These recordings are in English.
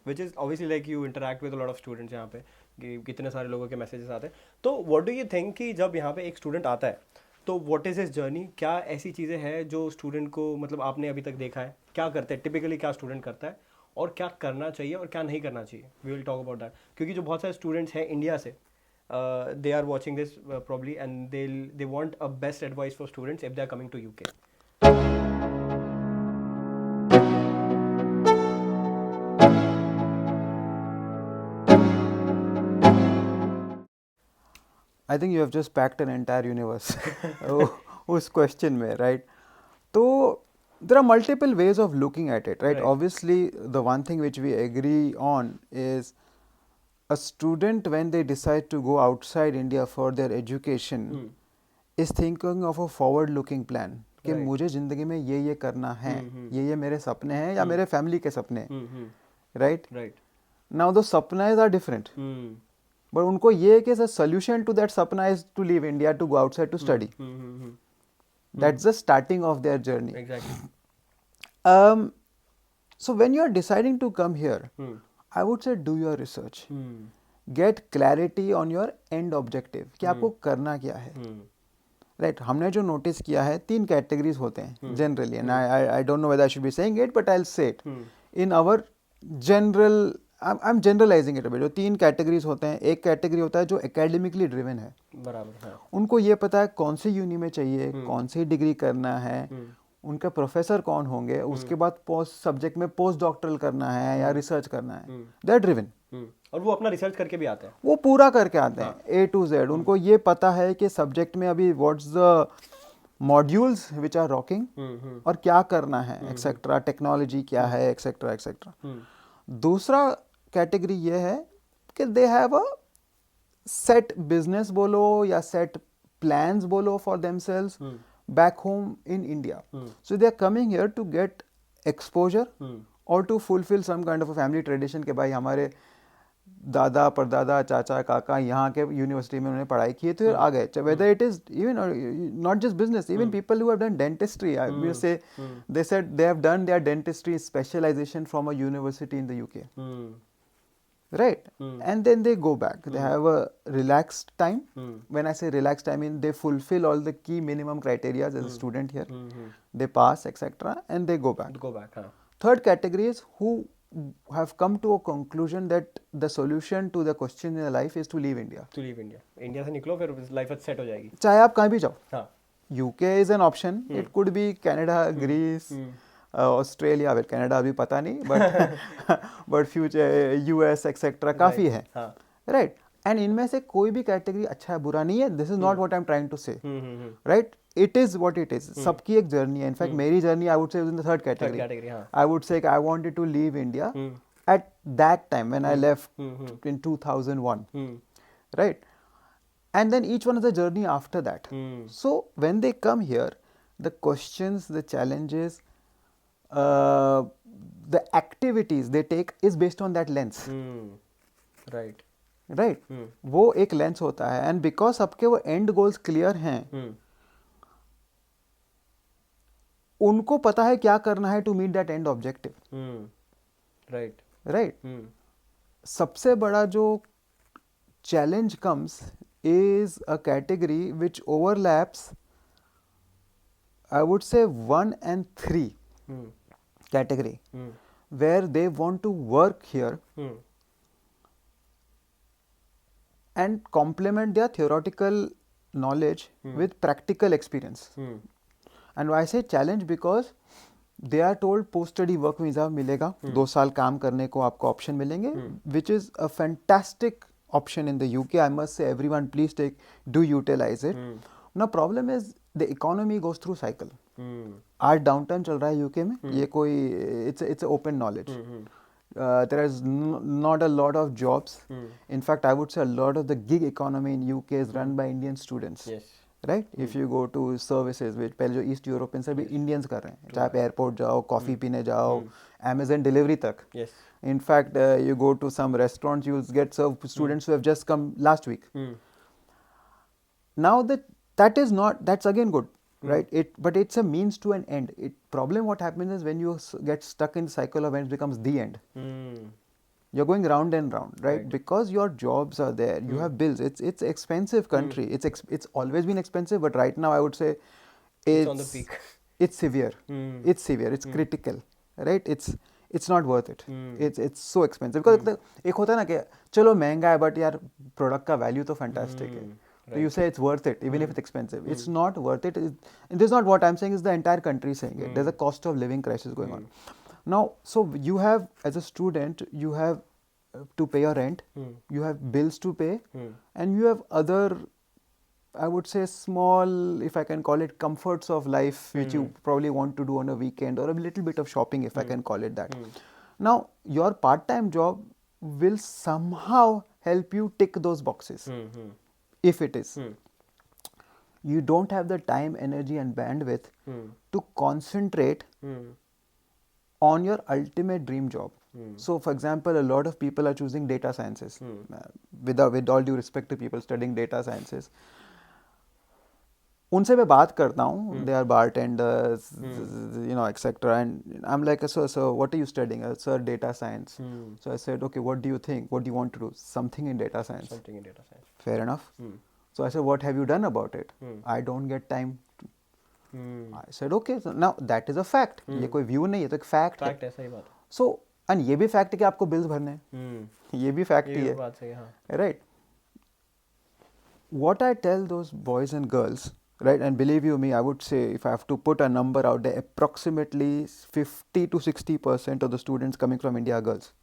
Which is obviously like you interact with lot of students यहाँ पे, कि कितने सारे लोगों के मैसेजेस आते हैं. तो व्हाट डू यू थिंक कि जब यहाँ पे एक स्टूडेंट आता है तो व्हाट इज़ हिज जर्नी, क्या ऐसी चीज़ें हैं जो स्टूडेंट को मतलब आपने अभी तक देखा है, क्या करते हैं टिपिकली, क्या स्टूडेंट करता है और क्या करना चाहिए और क्या नहीं करना चाहिए. We will talk about that, क्योंकि जो बहुत सारे स्टूडेंट्स हैं इंडिया से, they are watching this probably, and they want a best advice for students if they are coming to UK. I think you have just packed an entire universe उस question में, right? तो there are multiple ways of looking at it, right? Right. Obviously, the one thing which we agree on is a student, when they decide to go outside India for their education, is thinking of a forward-looking plan. कि Right. मुझे ज़िंदगी में ये करना है, ये मेरे सपने हैं या मेरे फैमिली के सपने हैं, right? Right. Now those sapnas are different. But उनको ये है कि the solution to that sapna is to leave India, to go outside to study. That's the starting of their journey. Exactly. So when you are deciding to come here, I would say do your research. Get clarity on your end objective. कि आपको करना क्या है. Right, हमने जो notice किया है 3 categories होते हैं generally, and I don't know whether I should be saying it, but I will say it in our general, I am generalising it a bit. जो 3 कैटेगरीज होते हैं, एक कैटेगरी होता है जो एकेडमिकली ड्रिवन है, बराबर है. उनको ये पता है कौन सी यूनि में चाहिए, कौन सी डिग्री करना है, उनके प्रोफेसर कौन होंगे, उसके बाद पोस्ट सब्जेक्ट में पोस्ट डॉक्टरल करना है या रिसर्च करना है. दे आर ड्रिवन, और वो अपना रिसर्च करके भी आते हैं, वो पूरा करके आते हैं A to Z. उनको ये पता है कि सब्जेक्ट में अभी what's the modules which are rocking और क्या करना है, एक्सेट्रा, टेक्नोलॉजी क्या है, एक्सेट्रा एक्सेट्रा. दूसरा कैटेगरी ये है कि they have a set business बोलो या सेट प्लान्स बोलो for themselves back home in India. So they are coming here to get exposure और to fulfil some kind of a family tradition, के भाई हमारे दादा परदादा चाचा काका यहाँ के यूनिवर्सिटी में उन्होंने पढ़ाई की है तो आ गए. Whether it is even not just business, even people who have done dentistry, I will say they said they have done their dentistry specialisation from a university in the UK, right? And then they go back, they have a relaxed time. When I say relaxed, I mean they fulfill all the key minimum criteria as a student here, they pass etc, and they go back. हाँ. Third category is who have come to a conclusion that the solution to the question in their life is to leave India. To leave India. India से निकलो फिर life set हो जाएगी. चाहे आप कहीं भी जाओ. हाँ. UK is an option. It could be Canada, Greece, Australia. Well, Canada अभी पता नहीं, but future US etc काफी है. Right? And इनमें से कोई भी कैटेगरी अच्छा है बुरा नहीं है. This is not what I'm trying to say. Right? It is what it is. सबकी एक जर्नी है. In fact, मेरी journey I would say was in the third category. I would say I wanted to leave India at that time when I left in 2001. Right? And then each one is a journey after that. So when they come here, the questions, the challenges, the activities they take is based on that lens. Right. Right? वो एक lens होता है, and because सबके वो end goals clear हैं, उनको पता है क्या करना है to meet that end objective. Right. Right? सबसे बड़ा जो challenge comes is a category which overlaps, I would say 1 and 3 category, where they want to work here and complement their theoretical knowledge with practical experience. And I say challenge because they are told post study work visa मिलेगा, 2 साल काम करने को आपको option मिलेंगे, which is a fantastic option in the UK. I must say everyone please do utilize it. Now problem is the economy goes through cycle. आज downturn चल रहा है यूके में, ये कोई it's open knowledge. There is not a lot of jobs. In fact, I would say a lot of the gig economy in UK is run by Indian students. Yes. Right? If you go to services, which पहले जो east European से भी Indians कर रहे हैं, चाहे आप airport जाओ, कॉफ़ी पीने जाओ, Amazon डिलीवरी तक. Yes. In fact, you go to some restaurants, you get served students who have just come last week. Now that is not, that's again good, right? But it's a means to an end. Problem what happens is when you get stuck in the cycle of when it becomes the end. you're going round and round, right? Right. Because your jobs are there, you have bills. It's expensive country. It's always been expensive, but right now I would say It's on the peak. it's severe. It's severe. It's critical, right? It's not worth it. It's so expensive because एक होता है ना कि चलो महंगा है but यार product का value तो fantastic है. So you say it's worth it even if it's expensive. It's not worth it. And this is not what I'm saying. It's the entire country saying it. There's a cost of living crisis going on. Now, so you have, as a student, you have to pay your rent, you have bills to pay, and you have other, I would say, small, if I can call it, comforts of life, which you probably want to do on a weekend, or a little bit of shopping, if I can call it that. Now, your part-time job will somehow help you tick those boxes, if it is. You don't have the time, energy, and bandwidth to concentrate on your ultimate dream job. So, for example, a lot of people are choosing data sciences. With all due respect to people studying data sciences, उनसे मैं बात करता हूँ. They are bartenders, you know, etc. And I'm like, so what are you studying? Sir, data science. So I said, okay, what do you think? What do you want to do? Something in data science. Something in data science. Fair enough. So I said, what have you done about it? I don't get time. I said, okay, so now that is a fact. ये कोई view नहीं है, तो एक fact है. Fact है, सही बात. So, and ये भी fact है कि आपको bills भरने हैं. ये भी fact ही ये है. बात सही है, हाँ. Right. What I tell those boys and girls, right, and believe you me, I would say if I have to put a number out there, approximately 50 to 60% of the students coming from India are girls,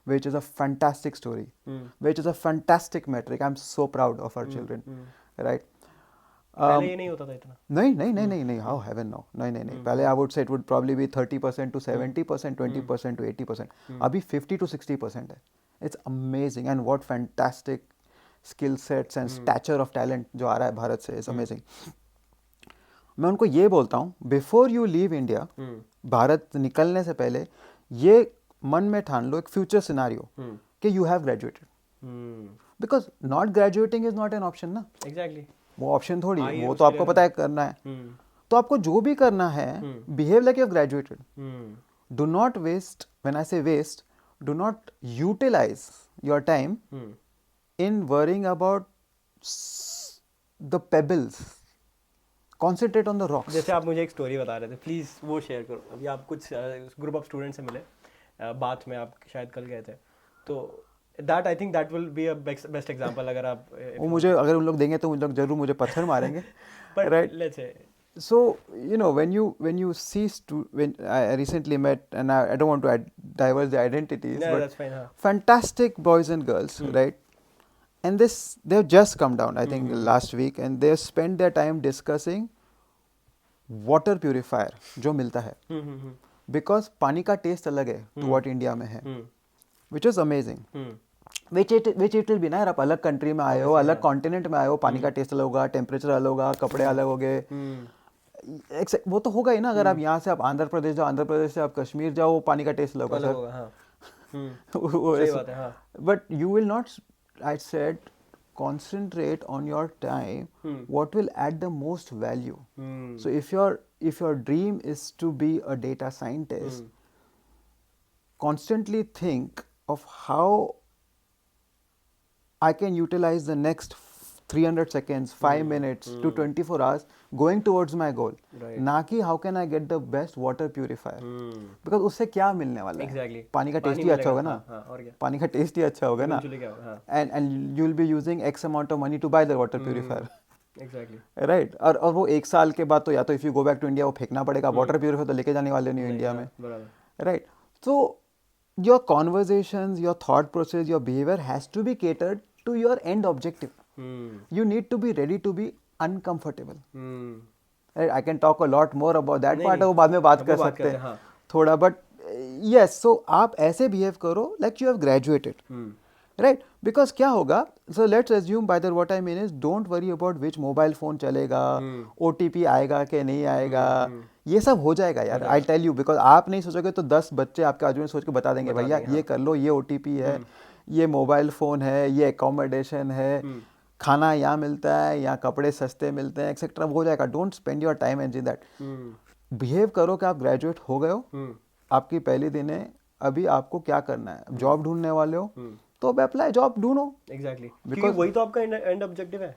which is a fantastic story, which is a fantastic metric. I'm so proud of our children, right? पहले ये नहीं होता था इतना. नहीं, how heaven no, नहीं. पहले I would say it would probably be 30% to 70%, 20% to 80%. अभी 50 to 60% है. It's amazing, and what fantastic skill sets and stature of talent जो आ रहा है भारत से, is amazing. मैं उनको ये बोलता हूँ, before you leave India, Bharat निकलने से पहले ये मन में ठान लो एक future scenario कि you have graduated. Because not graduating is not an option ना. Exactly. वो ऑप्शन थोड़ी है, वो तो आपको पता है करना है. तो आपको जो भी करना है, behave like you have graduated. Do not waste, when I say waste, do not utilize your time in worrying about the pebbles. Concentrate on the rocks. जैसे आप मुझे एक स्टोरी बता रहे थे, प्लीज वो शेयर करो. अभी आप कुछ ग्रुप ऑफ स्टूडेंट से मिले, बात में आप शायद कल गए थे, तो that I think that will be a best example. अगर आप वो मुझे अगर उन लोग देंगे तो उन लोग जरूर मुझे पत्थर मारेंगे. But right? let's say. So you know when you see when I recently met, and I don't want to diverge the identities, No, but that's fine, huh? fantastic boys and girls, right? And they've just come down, I think, last week, and they've spent their time discussing water purifier जो मिलता है, because पानी का test अलग है to what India में है, which is amazing. Which it will be ना यार, आप अलग कंट्री में आए हो, अलग कॉन्टिनेंट में आए हो, पानी का टेस्ट अलग होगा, टेम्परेचर अलग होगा, कपड़े अलग होंगे, वो तो होगा ही ना. अगर आप यहाँ से आप आंध्र प्रदेश जाओ, आंध्र प्रदेश से आप कश्मीर जाओ, पानी का टेस्ट अलग होगा. सही बात है, हाँ. But you will not, I said, concentrate on your time what will add the most value. So if your dream is to be a data scientist, constantly think of how I can utilize the next 300 seconds, 5 minutes to 24 hours going towards my goal. Right. ना कि how can I get the best water purifier. Because उससे क्या मिलने वाला है? Exactly. पानी का test ही अच्छा होगा ना. हाँ, और क्या? पानी का टेस्ट ही अच्छा होगा ना. Eventually क्या होगा, हाँ. And you will be using X amount of money to buy the water purifier. Exactly. Right. और वो एक साल के बाद तो या तो if you go back to India वो फेंकना पड़ेगा. वाटर प्यूरिफायर तो लेके जाने वाले नहीं हो इंडिया में. बराबर. Right. So your conversations, your thought process, your behavior has to be catered to your end objective. You need to be ready to be uncomfortable. Right? I can talk a lot more about that part. वो बाद में बात कर सकते हैं थोड़ा. But yes, so आप ऐसे behave करो like you have graduated. Right? Because क्या होगा? So let's assume by that what I mean is don't worry about which mobile phone चलेगा, OTP आएगा कि नहीं आएगा. ये सब हो जाएगा यार. I tell you, because आप नहीं सोचोगे तो 10 बच्चे आपके आजू में सोच के बता देंगे भैया ये कर लो, ये OTP है, ये मोबाइल फ़ोन है, ये एकोमोडेशन है, खाना यहाँ मिलता है, यहाँ कपड़े सस्ते मिलते हैं, एक्सेट्रा. हो जाएगा. Don't spend your time and that. Behave करो कि आप ग्रेजुएट हो गए हो, आपकी पहली दिन है, अभी आपको क्या करना है, जॉब ढूंढने वाले हो तो अब अप्लाई जॉब ढूंढो। एग्जैक्टली, क्योंकि वही तो आपका एंड ऑब्जेक्टिव है।